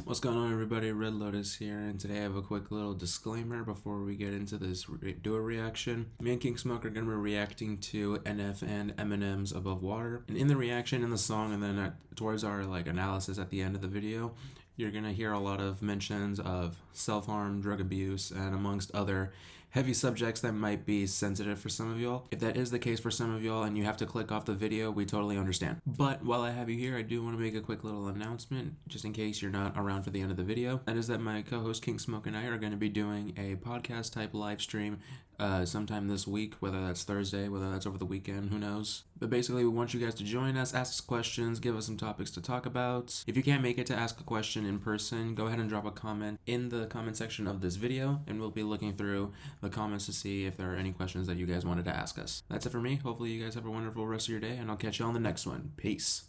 What's going on, everybody? Red Lotus here, and today I have a quick little disclaimer before we get into this do-a reaction. Me and King Smoke are going to be reacting to NF and Eminem's Above Water, and in the reaction, in the song, and then towards our analysis at the end of the video, you're going to hear a lot of mentions of self-harm, drug abuse, and amongst other heavy subjects that might be sensitive for some of y'all. If that is the case for some of y'all and you have to click off the video, we totally understand. But while I have you here, I do want to make a quick little announcement, just in case you're not around for the end of the video. That is that my co-host King Smoke and I are going to be doing a podcast type live stream sometime this week, whether that's Thursday, whether that's over the weekend, who knows. But basically, we want you guys to join us, ask us questions, give us some topics to talk about. If you can't make it to ask a question in person, go ahead and drop a comment in the comment section of this video, and we'll be looking through the comments to see if there are any questions that you guys wanted to ask us. That's it for me. Hopefully you guys have a wonderful rest of your day, and I'll catch you on the next one. Peace.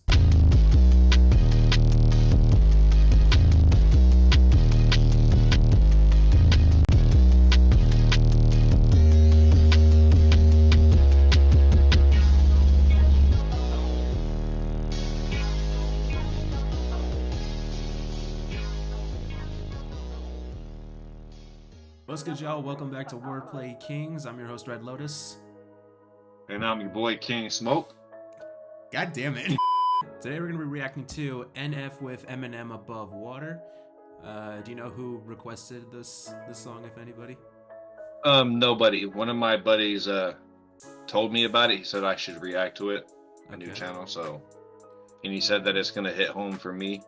What's good, y'all? Welcome back to Wordplay Kings. I'm your host, Red Lotus. And I'm your boy, King Smoke. God damn it. Today we're going to be reacting to NF with Eminem Above Water. Do you know who requested this song, if anybody? Nobody. One of my buddies told me about it. He said I should react to it. A new channel, so. And he said that it's going to hit home for me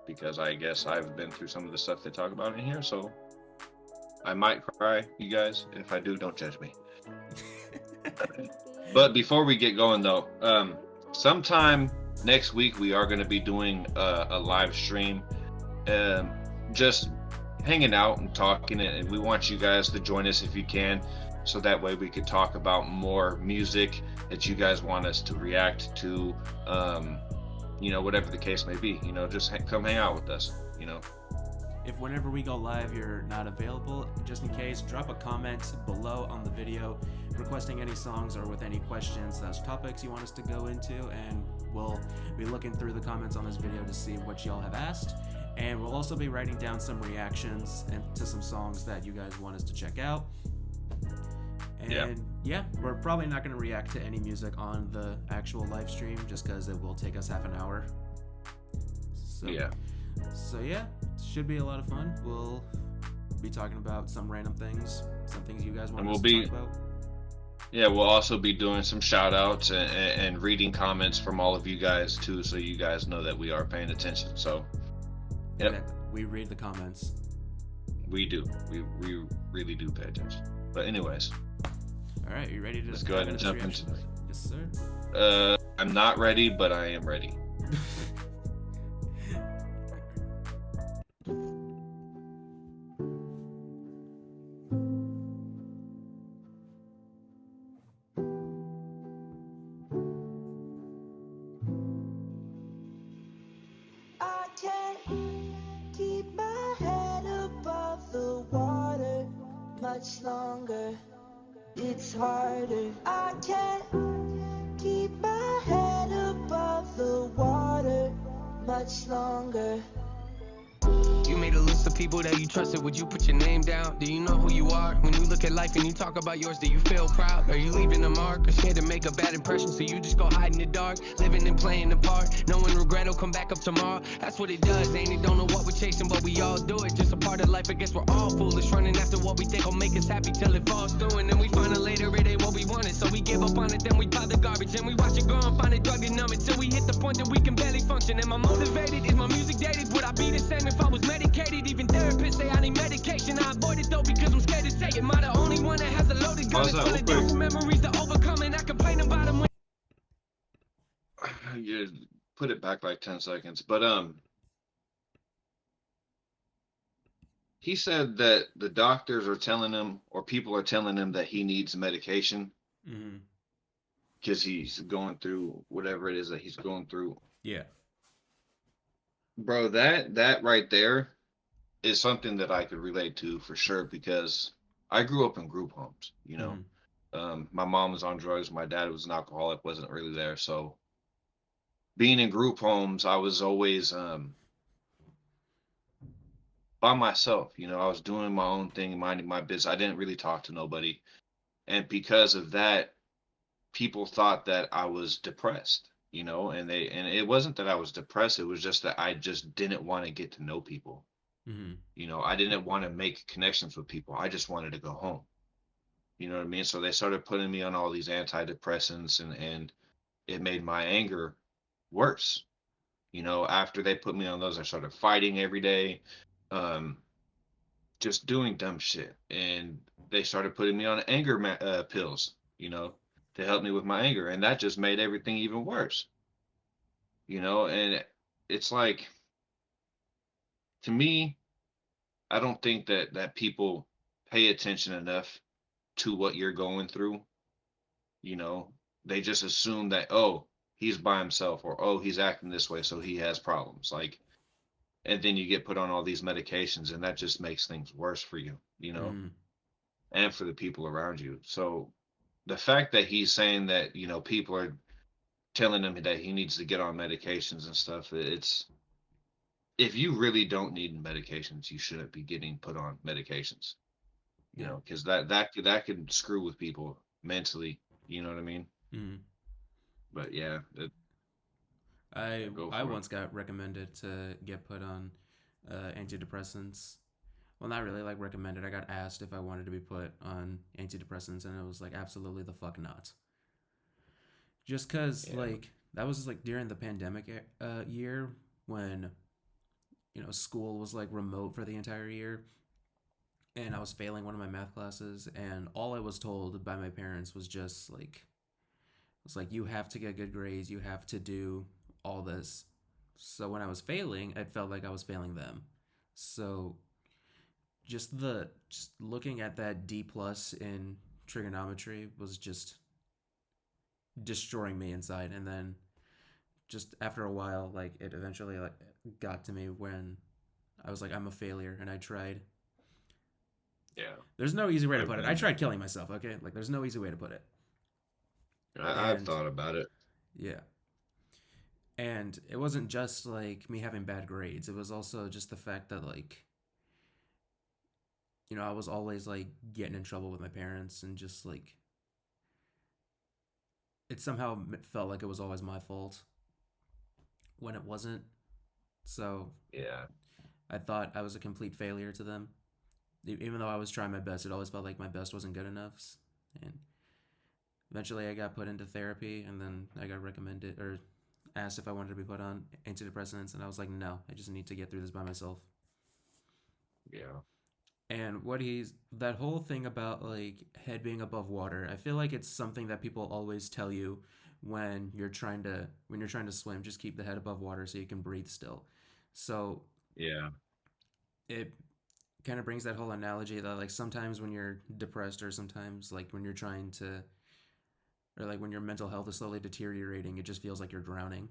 because I guess I've been through some of the stuff they talk about in here, so. I might cry, you guys. If I do, don't judge me. But before we get going, though, sometime next week we are going to be doing a live stream, just hanging out and talking, and we want you guys to join us if you can, so that way we could talk about more music that you guys want us to react to, whatever the case may be. Just come hang out with us. If whenever we go live you're not available, just in case, drop a comment below on the video requesting any songs or with any questions / topics you want us to go into, and we'll be looking through the comments on this video to see what y'all have asked. And we'll also be writing down some reactions and to some songs that you guys want us to check out. And yeah, we're probably not going to react to any music on the actual live stream just because it will take us half an hour. So yeah, should be a lot of fun. We'll be talking about some random things, some things you guys want us to talk about. Yeah, we'll also be doing some shout outs and reading comments from all of you guys too, so you guys know that we are paying attention. So we read the comments. We do. We really do pay attention. But anyways. Alright, you ready to let's go ahead and jump into it. Yes, sir. I'm not ready, but I am ready. Much longer, it's harder. I can't keep my head above the water much longer. You made a list of people that you trusted. Would you put your name down? Do you know who you are? When you look at life and you talk about yours, do you feel proud? Are you leaving a mark or scared to make a bad impression? So you just go hide in the dark, living and playing the part, knowing regret will come back up tomorrow. That's what it does, ain't it? Don't know what we're chasing, but we all do it. Just a part of life, I guess we're all foolish, running after what we think will make us happy till it falls through. And then we find out later it ain't what we wanted, so we give up on it, then we pile the garbage. And we watch it grow and find it drug and numb it till we hit the point that we can barely function. Am I motivated? Is my music dated? Would I be the same if I was medicated? Even therapists say I need medication. I avoid it though because I'm scared to say it. Am I the only one that has a loaded gun? It's full of different memories to overcome, and I complain about them when you put it back like 10 seconds. But he said that the doctors are telling him, or people are telling him, that he needs medication because he's going through whatever it is that he's going through. Yeah. Bro, that right there is something that I could relate to for sure, because I grew up in group homes, my mom was on drugs, my dad was an alcoholic, wasn't really there. So being in group homes, I was always by myself. I was doing my own thing, minding my business. I didn't really talk to nobody. And because of that, people thought that I was depressed, and it wasn't that I was depressed, it was just that I just didn't want to get to know people. Mm-hmm. I didn't want to make connections with people. I just wanted to go home. You know what I mean? So they started putting me on all these antidepressants, and it made my anger worse. After they put me on those, I started fighting every day, um, just doing dumb shit. And they started putting me on anger pills, to help me with my anger. And that just made everything even worse, and it's like, to me, I don't think that people pay attention enough to what you're going through. You know, they just assume that, oh, he's by himself, or oh, he's acting this way, so he has problems. Like, and then you get put on all these medications, and that just makes things worse for you, Mm-hmm. and for the people around you. So the fact that he's saying that, people are telling him that he needs to get on medications and stuff, it's, if you really don't need medications, you shouldn't be getting put on medications, Yeah. because that could screw with people mentally. You know what I mean? Mm-hmm. But yeah, go I for it. once got recommended to get put on antidepressants. Well, not really like recommended. I got asked if I wanted to be put on antidepressants, and it was like absolutely the fuck not. Just cause Yeah, like that was like during the pandemic year when school was like remote for the entire year, and I was failing one of my math classes, and all I was told by my parents was just like it's like you have to get good grades, you have to do all this. So when I was failing, it felt like I was failing them. So just looking at that D plus in trigonometry was just destroying me inside. And then just after a while, like it eventually like got to me when I was like, I'm a failure, and I tried. yeah. There's no easy way to I've put it. I been tried killing myself. Okay, like there's no easy way to put it. I've And thought about it. yeah, and it wasn't just like me having bad grades. It was also just the fact that like I was always like getting in trouble with my parents, and just like it somehow felt like it was always my fault when it wasn't. So Yeah, I thought I was a complete failure to them. Even though I was trying my best, it always felt like my best wasn't good enough. And eventually I got put into therapy, and then I got recommended or asked if I wanted to be put on antidepressants, and I was like, no, I just need to get through this by myself. yeah, And what he's that whole thing about like head being above water, I feel like it's something that people always tell you when you're trying to swim, just keep the head above water so you can breathe still. So yeah, it kind of brings that whole analogy that like sometimes when you're depressed, or sometimes like when you're trying to or like when your mental health is slowly deteriorating, it just feels like you're drowning.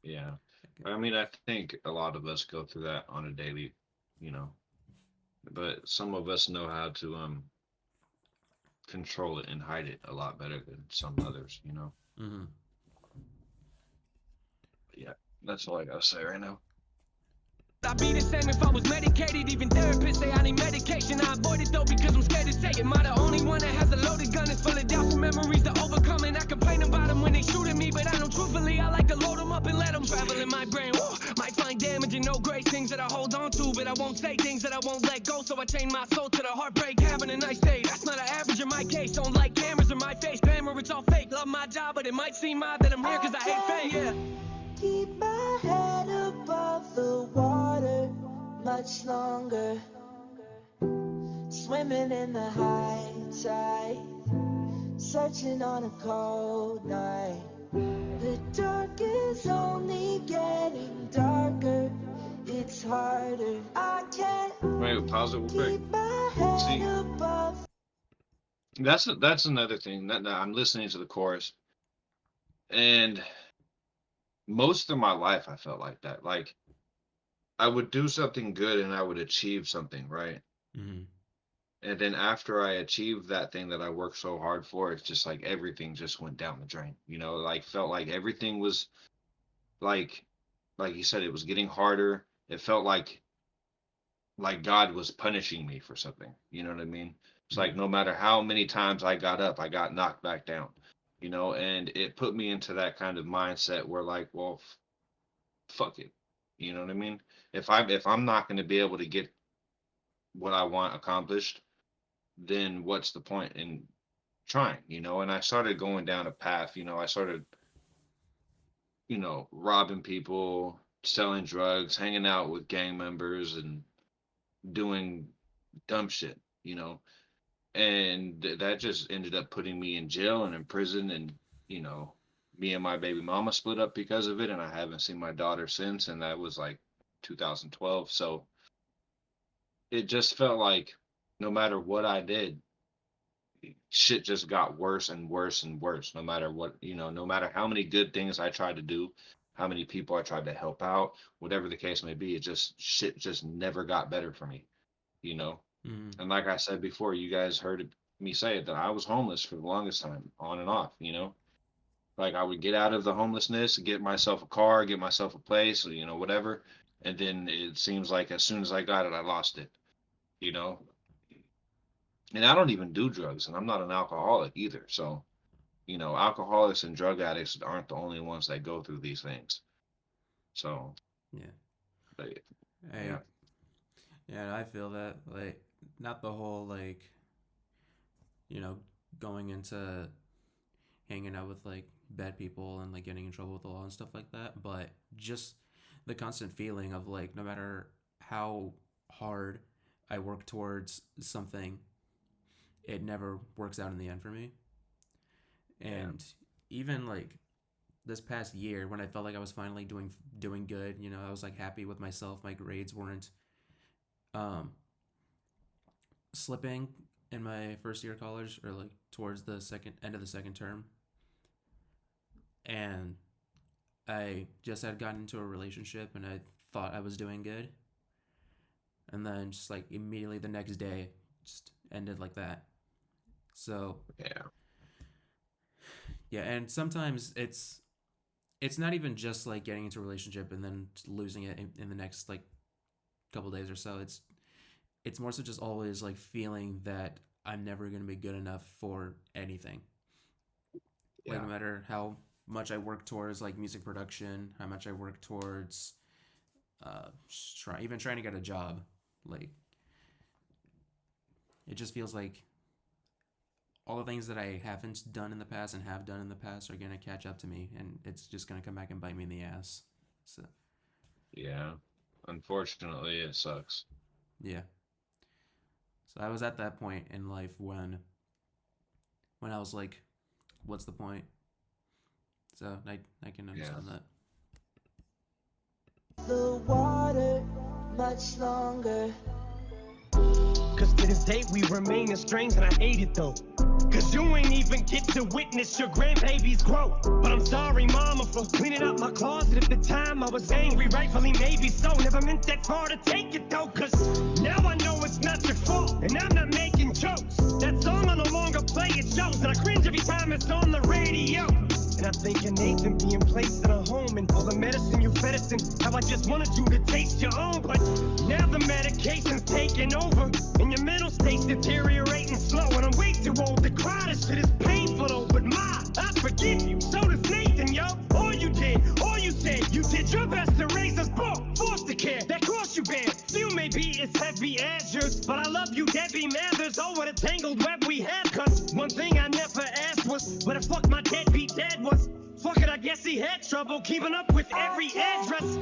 yeah. I mean, I think a lot of us go through that on a daily, you know, but some of us know how to control it and hide it a lot better than some others. Mm-hmm. But yeah, that's all I gotta say right now. I'd be the same if I was medicated. Even therapists say I need medication. I avoid it though because I'm scared to take it. Am I the only one that has a loaded gun? It's full of doubts and memories to overcome. And I complain about them when they shoot at me, but I know truthfully I like to load them up and let them travel in my brain. Woo! Might find damage and no great things that I hold on to, but I won't say things that I won't let go. So I chain my soul to the heartbreak, having a nice day. That's not an average in my case. Don't like cameras in my face, glamour, it's all fake. Love my job, but it might seem odd that I'm here because I hate fame. Yeah. Keep my head above the water much longer. Swimming in the high tide, searching on a cold night. The dark is only getting darker. It's harder. I can't Wait, pause it real quick. keep my head See, above. that's another thing that I'm listening to the chorus, and most of my life I felt like that. Like, I would do something good and I would achieve something, right? Mm-hmm. And then after I achieved that thing that I worked so hard for, it's just like everything just went down the drain. Like, felt like everything was like like you said, it was getting harder. It felt like like God was punishing me for something. You know what I mean? It's like Mm. no matter how many times I got up, I got knocked back down. And it put me into that kind of mindset where like, well, fuck it. You know what I mean? If I'm not going to be able to get what I want accomplished, then what's the point in trying? And I started going down a path. I started, robbing people, selling drugs, hanging out with gang members, and doing dumb shit. You know, and that just ended up putting me in jail and in prison. And you know me and my baby mama split up because of it, and I haven't seen my daughter since, and that was like 2012. So it just felt like no matter what I did, shit just got worse and worse and worse. No matter what, no matter how many good things I tried to do, how many people I tried to help out, whatever the case may be, it just shit just never got better for me you know Mm. And like I said before, you guys heard me say it, that I was homeless for the longest time, on and off. Like I would get out of the homelessness, get myself a car, get myself a place, whatever. And then it seems like as soon as I got it, I lost it, you know? And I don't even do drugs, and I'm not an alcoholic either. So, alcoholics and drug addicts aren't the only ones that go through these things. So, Yeah. but, I yeah, Yeah, I feel that, like, not the whole, like, you know, going into hanging out with like bad people and like getting in trouble with the law and stuff like that, but just the constant feeling of like no matter how hard I work towards something, it never works out in the end for me. yeah, And even like this past year when I felt like I was finally doing good, I was like happy with myself. My grades weren't um slipping in my first year of college or like towards the second end of the second term. And I just had gotten into a relationship and I thought I was doing good. And then just like immediately the next day just ended like that. So, yeah, yeah, and sometimes it's not even just like getting into a relationship and then losing it in the next like couple days or so. It's more so just always like feeling that I'm never going to be good enough for anything. Like yeah, no matter how much I work towards like music production, how much I work towards even trying to get a job, like it just feels like all the things that I haven't done in the past and have done in the past are gonna catch up to me, and it's just gonna come back and bite me in the ass. So yeah. Unfortunately, it sucks. yeah, so I was at that point in life when I was like, what's the point? So I can Yeah. understand that. The water much longer. Cause to this day we remain estranged and I hate it though. Cause you ain't even get to witness your grandbabies grow. But I'm sorry, mama, for cleaning up my closet at the time. I was angry, rightfully maybe so. Never meant that far to take it though. Cause now I know it's not your fault. And I'm not making jokes. That song I no longer play, it shows. And I cringe every time it's on the radio. And I think of Nathan being placed in a home and all the medicine you fed us and how I just wanted you to taste your own. But now the medication's taking over and your mental state's deteriorating slow. And I'm way too old to cry, this shit is painful though. But Ma, I forgive you, so does Nathan, yo. All you did, all you said, you did your best to raise us both. Foster care, that cross you bear, still may be as heavy as yours. But I love you, Debbie Mathers. Oh, what a tangled web we have. Cause one thing I never asked was where the fuck my deadbeat dad was. Fuck it, I guess he had trouble keeping up with every address.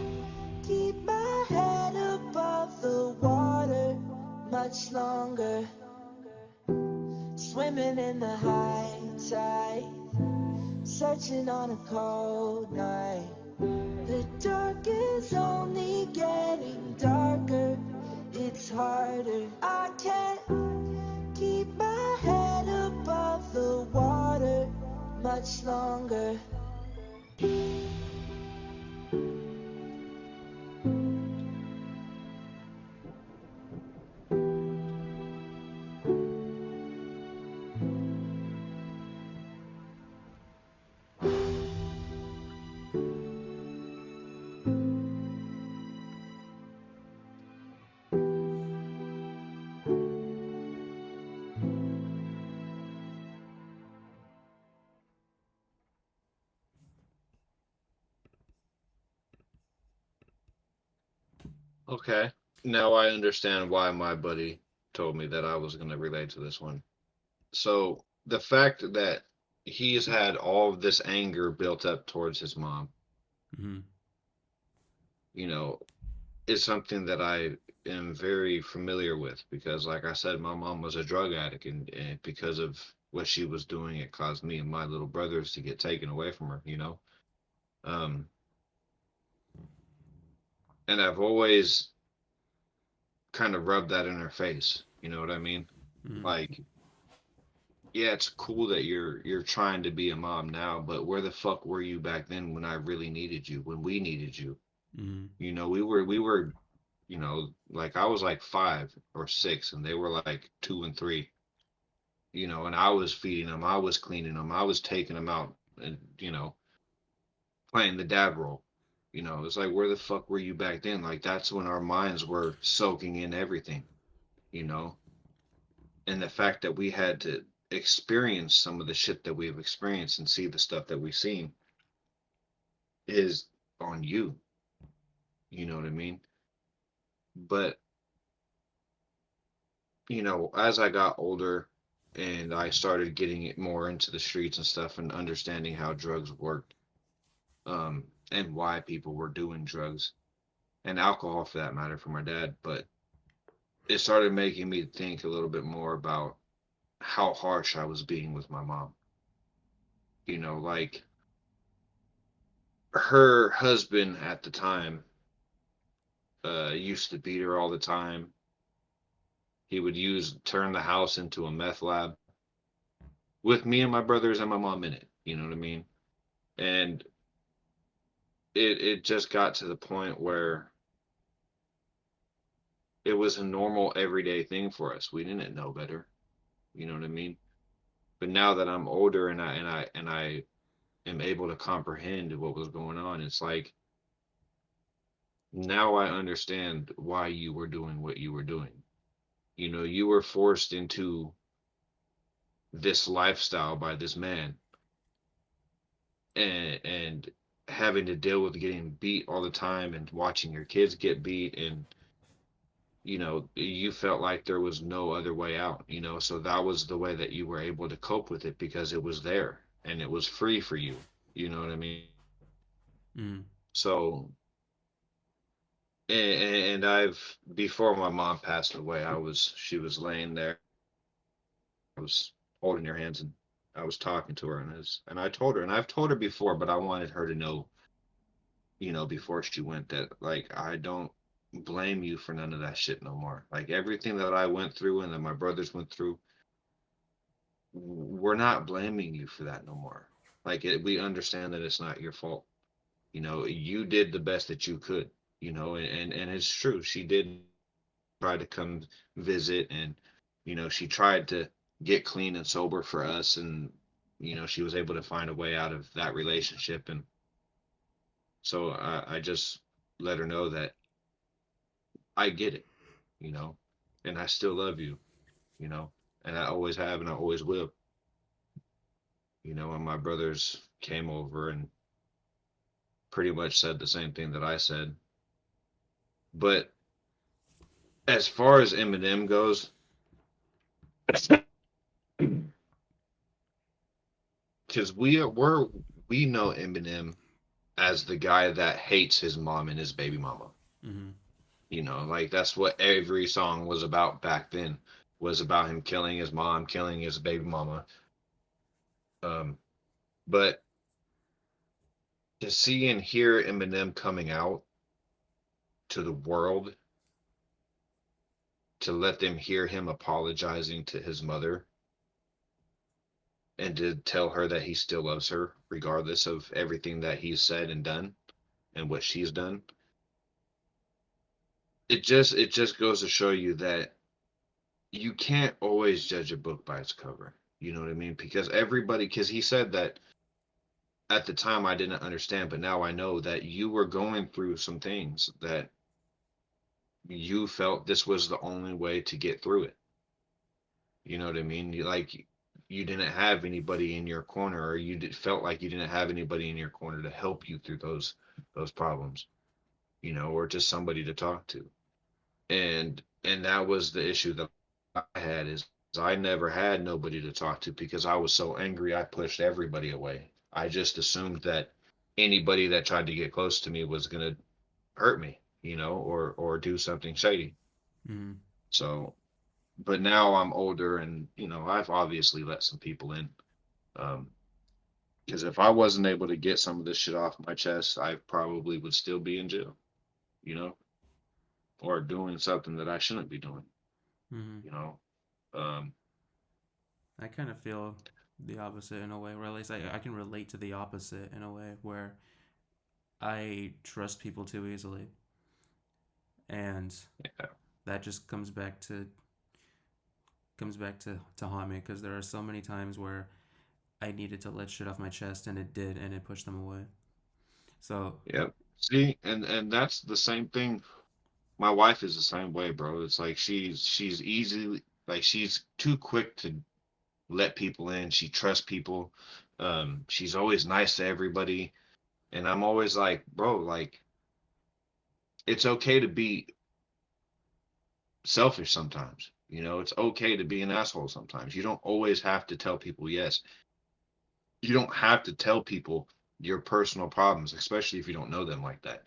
Keep my head above the water much longer. Swimming in the high tide, searching on a cold night. The dark is only getting darker, it's harder. I can't keep my head above the water much longer. Okay. Now I understand why my buddy told me that I was going to relate to this one. So the fact that he's had all of this anger built up towards his mom, Mm-hmm. you know, is something that I am very familiar with because, like I said, my mom was a drug addict, and because of what she was doing, it caused me and my little brothers to get taken away from her, you know? Um, and I've always kind of rubbed that in her face, you know what I mean? Mm-hmm. Like, yeah, it's cool that you're trying to be a mom now, but where the fuck were you back then when I really needed you, when we needed you? Mm-hmm. You know, we were, you know, like I was like 5 or 6, and they were like 2 and 3. You know, and I was feeding them, I was cleaning them, I was taking them out, and playing the dad role. You know, it's like where the fuck were you back then? Like that's when our minds were soaking in everything. You know, and the fact that we had to experience some of the shit that we've experienced and see the stuff that we've seen is on you. You know what I mean? But, as I got older and I started getting it more into the streets and stuff and understanding how drugs worked, and why people were doing drugs and alcohol for that matter for my dad, but it started making me think a little bit more about how harsh I was being with my mom. Like her husband at the time used to beat her all the time. He would turn the house into a meth lab with me and my brothers and my mom in it. You know what I mean? And it just got to the point where it was a normal everyday thing for us. We didn't know better. You know what I mean? But now that I'm older and I am able to comprehend what was going on, it's like now I understand why you were doing what you were doing. You were forced into this lifestyle by this man, and having to deal with getting beat all the time and watching your kids get beat, and you felt like there was no other way out, so that was the way that you were able to cope with it because it was there and it was free for you. You know what I mean? Mm-hmm. So, and I've before my mom passed away, she was laying there. I was holding her hands, and I was talking to her, and I told her, and I've told her before, but I wanted her to know, before she went, that like I don't blame you for none of that shit no more. Like everything that I went through and that my brothers went through, we're not blaming you for that no more. Like we understand that it's not your fault. You did the best that you could. And it's true. She did try to come visit, and she tried to get clean and sober for us, and she was able to find a way out of that relationship. And so I just let her know that I get it, you know, and I still love you, you know, and I always have and I always will. And my brothers came over and pretty much said the same thing that I said. But as far as Eminem goes, because we know Eminem as the guy that hates his mom and his baby mama. Mm-hmm. Like that's what every song was about back then, was about him killing his mom, killing his baby mama. But to see and hear Eminem coming out to the world, to let them hear him apologizing to his mother and to tell her that he still loves her regardless of everything that he's said and done and what she's done, it just goes to show you that you can't always judge a book by its cover. You know what I mean? Because he said that at the time I didn't understand, but now I know that you were going through some things that you felt this was the only way to get through it. You know what I mean? You didn't have anybody in your corner, or felt like you didn't have anybody in your corner to help you through those problems, or just somebody to talk to. And that was the issue that I had is I never had nobody to talk to because I was so angry I pushed everybody away. I just assumed that anybody that tried to get close to me was gonna hurt me, or do something shady. Mm-hmm. So, but now I'm older and I've obviously let some people in. Um, because if I wasn't able to get some of this shit off my chest, I probably would still be in jail, you know, or doing something that I shouldn't be doing, Mm-hmm. you know. Um, I kind of feel the opposite in a way, or at least I can relate to the opposite in a way where I trust people too easily, and yeah, that just comes back to haunt me because there are so many times where I needed to let shit off my chest, and it did, and it pushed them away. So, yeah. See, and that's the same thing. My wife is the same way, bro. It's like she's easily like she's too quick to let people in. She trusts people. She's always nice to everybody. And I'm always like, bro, like it's okay to be selfish sometimes. It's okay to be an asshole sometimes. You don't always have to tell people yes. You don't have to tell people your personal problems, especially if you don't know them like that.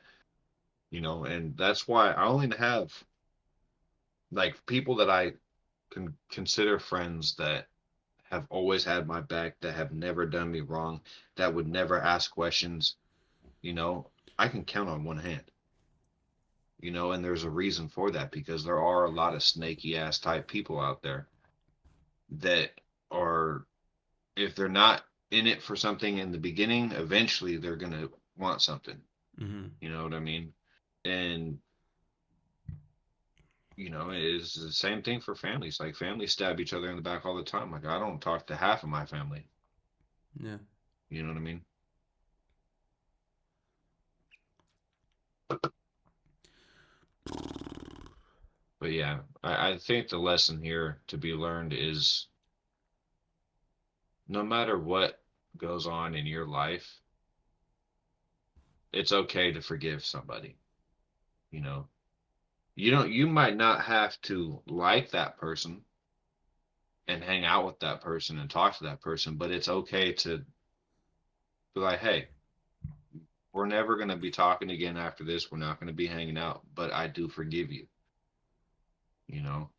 And that's why I only have like people that I can consider friends that have always had my back, that have never done me wrong, that would never ask questions, you know, I can count on one hand. And there's a reason for that because there are a lot of snaky ass type people out there that are, if they're not in it for something in the beginning, eventually they're going to want something. mm-hmm. You know what I mean? And, it's the same thing for families. Like families stab each other in the back all the time. Like I don't talk to half of my family. Yeah. You know what I mean? But yeah, I think the lesson here to be learned is no matter what goes on in your life, it's okay to forgive somebody. You know, you might not have to like that person and hang out with that person and talk to that person, but it's okay to be like, hey, we're never going to be talking again after this. We're not going to be hanging out, but I do forgive you. You know,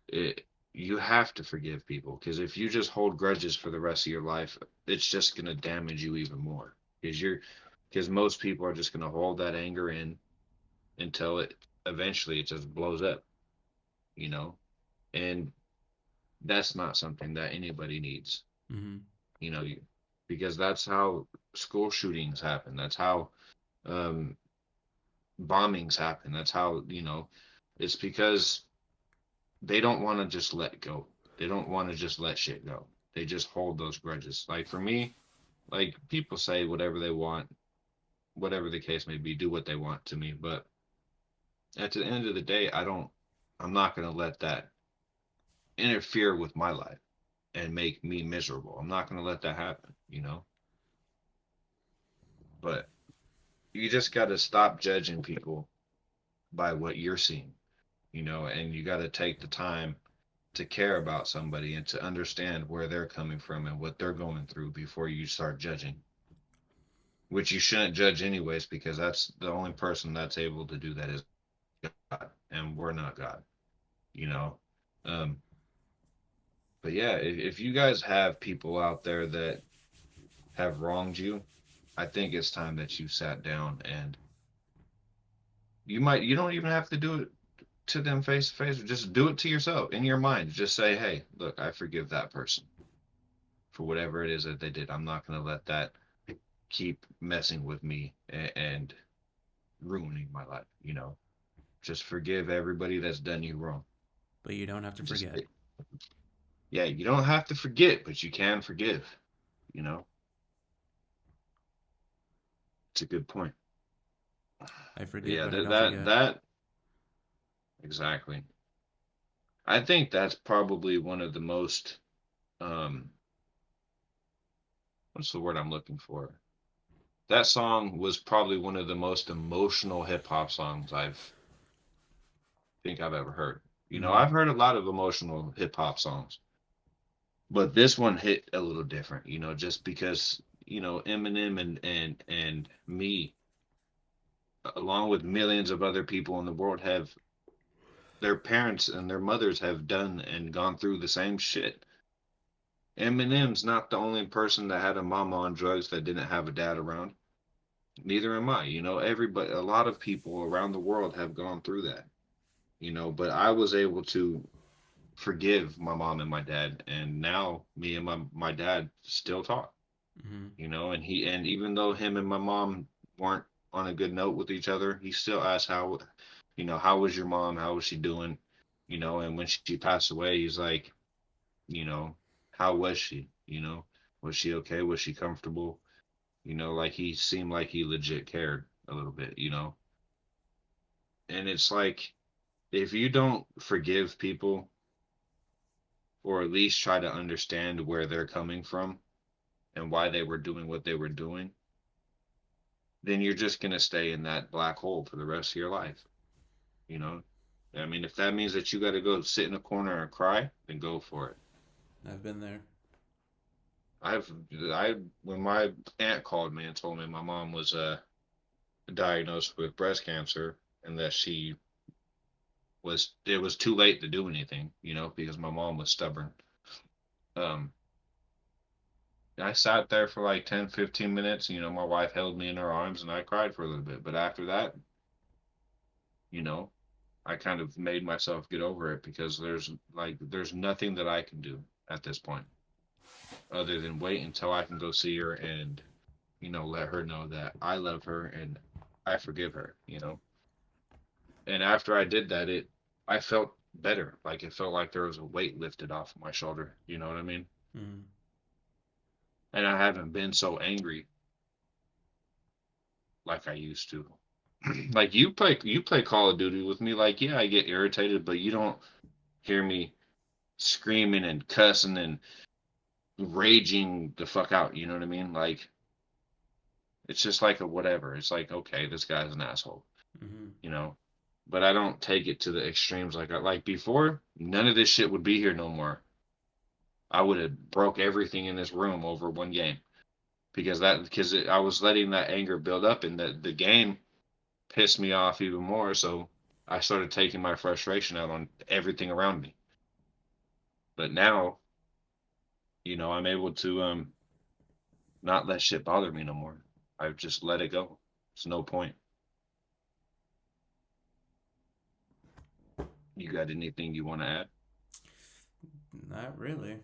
it, you have to forgive people because if you just hold grudges for the rest of your life, it's just going to damage you even more because most people are just going to hold that anger in until it eventually it just blows up, you know, and that's not something that anybody needs, Mm-hmm. you know, because that's how school shootings happen. That's how um, bombings happen. That's how, it's because they don't want to just let go. They don't want to just let shit go. They just hold those grudges. Like for me, like people say whatever they want, whatever the case may be, do what they want to me. But at the end of the day, I'm not going to let that interfere with my life and make me miserable. I'm not going to let that happen. But you just got to stop judging people by what you're seeing, and you got to take the time to care about somebody and to understand where they're coming from and what they're going through before you start judging, which you shouldn't judge anyways, because that's the only person that's able to do that is God, and we're not God, you know. Um, but yeah, if you guys have people out there that have wronged you, I think it's time that you sat down and you don't even have to do it to them face to face, just do it to yourself in your mind. Just say, hey, look, I forgive that person for whatever it is that they did. I'm not going to let that keep messing with me and ruining my life. Just forgive everybody that's done you wrong. But you don't have to Just, forget. yeah, you don't have to forget, but you can forgive. You know, it's a good point. I forgive, Yeah, but I that don't that forget. that exactly. I think that's probably one of the most um what's the word I'm looking for? That song was probably one of the most emotional hip hop songs I've think think I've ever heard. You know, Mm-hmm. I've heard a lot of emotional hip hop songs, but this one hit a little different, you know, just because, you know, Eminem and me, along with millions of other people in the world, have their parents and their mothers have done and gone through the same shit. Eminem's not the only person that had a mama on drugs that didn't have a dad around. Neither am I. You know, everybody, a lot of people around the world have gone through that. You know, but I was able to forgive my mom and my dad, and now me and my dad still talk. Mm-hmm. You know, and even though him and my mom weren't on a good note with each other, he still asked how, you know, how was your mom? How was she doing? You know, and when she passed away, he's like, you know, how was she? You know, was she okay? Was she comfortable? You know, like he seemed like he legit cared a little bit, you know. And it's like if you don't forgive people or at least try to understand where they're coming from and why they were doing what they were doing, then you're just going to stay in that black hole for the rest of your life, you know. I mean, if that means that you got to go sit in a corner and cry, then go for it. I've been there. I've I when my aunt called me and told me my mom was diagnosed with breast cancer and that she was it was too late to do anything, you know, because my mom was stubborn. Um, I sat there for like 10, 15 minutes. You know, my wife held me in her arms and I cried for a little bit. But after that, you know, I kind of made myself get over it because there's nothing that I can do at this point other than wait until I can go see her and, you know, let her know that I love her and I forgive her, you know. And after I did that, I felt better. Like it felt like there was a weight lifted off of my shoulder. You know what I mean? Mm-hmm. And I haven't been so angry like I used to. Like you play Call of Duty with me. Like yeah, I get irritated, but you don't hear me screaming and cussing and raging the fuck out. You know what I mean? Like it's just like a whatever. It's like okay, this guy's an asshole. Mm-hmm. You know. But I don't take it to the extremes like before. None of this shit would be here no more. I would have broke everything in this room over one game I was letting that anger build up and the game pissed me off even more. So I started taking my frustration out on everything around me. But now, you know, I'm able to not let shit bother me no more. I've just let it go. It's no point. You got anything you want to add? Not really.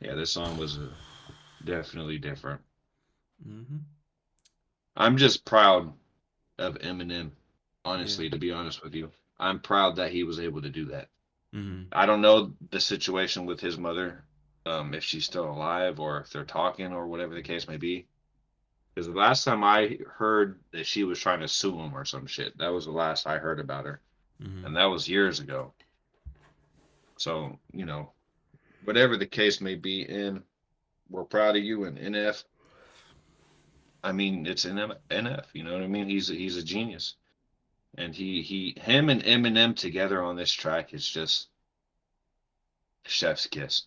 Yeah, this song was definitely different. Mm-hmm. I'm just proud of Eminem, Yeah. honestly, to be honest with you. I'm proud that he was able to do that. Mm-hmm. I don't know the situation with his mother, if she's still alive or if they're talking or whatever the case may be. Because the last time I heard that she was trying to sue him or some shit, that was the last I heard about her. Mm-hmm. And that was years ago. So, you know, whatever the case may be, in we're proud of you and NF. I mean, it's NF, you know what I mean? He's a genius. And him and Eminem together on this track is just chef's kiss.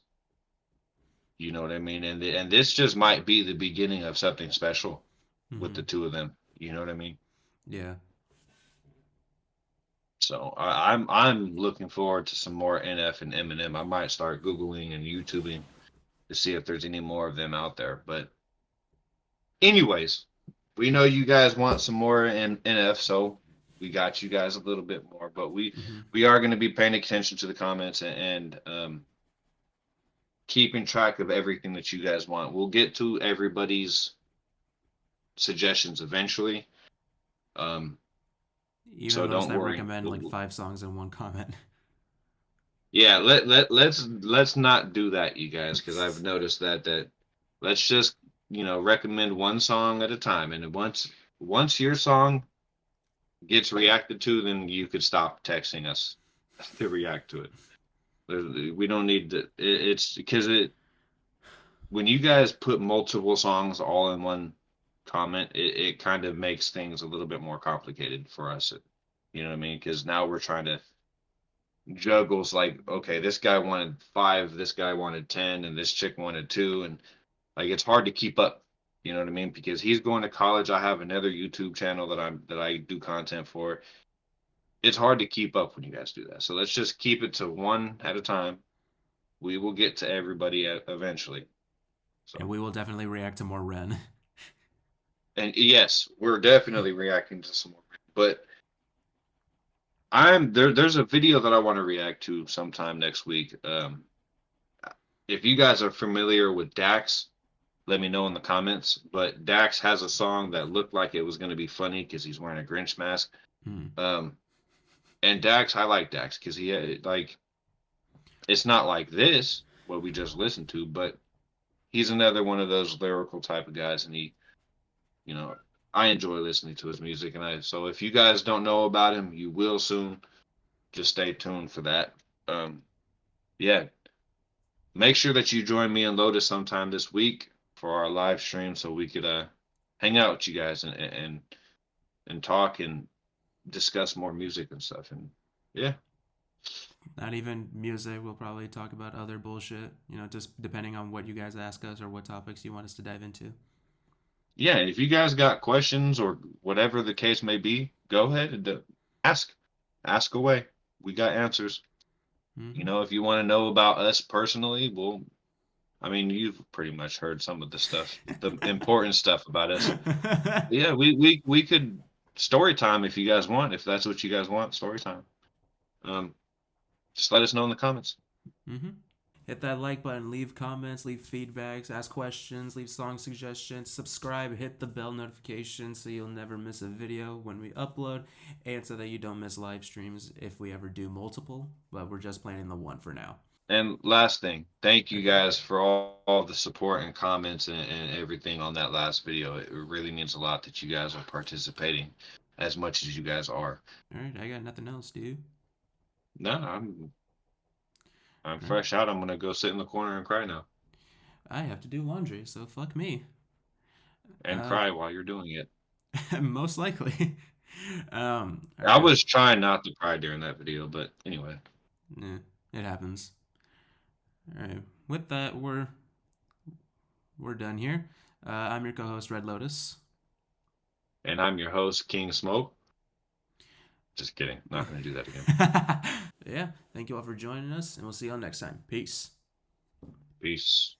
You know what I mean? And this just might be the beginning of something special with Mm-hmm. the two of them. You know what I mean? Yeah. So I'm looking forward to some more NF and Eminem. I might start Googling and YouTubing to see if there's any more of them out there. But anyways, we know you guys want some more in NF, so we got you guys a little bit more. But we Mm-hmm. we are going to be paying attention to the comments and keeping track of everything that you guys want. We'll get to everybody's suggestions eventually. Um, You know so those don't that worry. recommend like 5 songs in one comment. Yeah, let's not do that, you guys, because I've noticed that let's just recommend one song at a time, and once your song gets reacted to, then you could stop texting us to react to it. We don't need to. It's because when you guys put multiple songs all in one comment, it kind of makes things a little bit more complicated for us. You know what I mean? Because now we're trying to juggles like, okay, this guy wanted 5, this guy wanted 10, and this chick wanted 2, and like it's hard to keep up. You know what I mean? Because he's going to college. I have another YouTube channel that I do content for. It's hard to keep up when you guys do that. So let's just keep it to one at a time. We will get to everybody eventually. And So, we will definitely react to more Ren. and yes, we're definitely reacting to some more, but I'm there. There's a video that I want to react to sometime next week. If you guys are familiar with Dax, let me know in the comments. But Dax has a song that looked like it was going to be funny because he's wearing a Grinch mask. Hmm. And Dax, I like Dax because he like it's not like this what we just listened to, but he's another one of those lyrical type of guys, and he, you know, I enjoy listening to his music, and so if you guys don't know about him, you will soon. Just stay tuned for that. Yeah, make sure that you join me and Lotus sometime this week for our live stream so we could hang out with you guys and talk and discuss more music and stuff. And yeah, Not even music. We'll probably talk about other bullshit. Just depending on what you guys ask us or what topics you want us to dive into. yeah. If you guys got questions or whatever the case may be, go ahead and ask away. We got answers. Mm-hmm. If you want to know about us personally, I mean, you've pretty much heard some of the stuff, the important stuff about us. Yeah, we could story time if you guys want, if that's what you guys want, story time. Just let us know in the comments. Mm-hmm. Hit that like button, leave comments, leave feedbacks, ask questions, leave song suggestions, subscribe, hit the bell notification so you'll never miss a video when we upload, and so that you don't miss live streams if we ever do multiple, but we're just planning the one for now. And last thing, thank you Okay. guys for all the support and comments and everything on that last video. It really means a lot that you guys are participating as much as you guys are. All right, I got nothing else, dude. No, I'm All right. fresh out. I'm gonna go sit in the corner and cry now. I have to do laundry, so fuck me. And cry while you're doing it. Most likely. I Right. was trying not to cry during that video, but anyway. Yeah, it happens. All right. With that, we're done here. I'm your co-host Red Lotus. And I'm your host, King Smoke. Just kidding. Not gonna do that again. Yeah. Thank you all for joining us, and we'll see you all next time. Peace. Peace.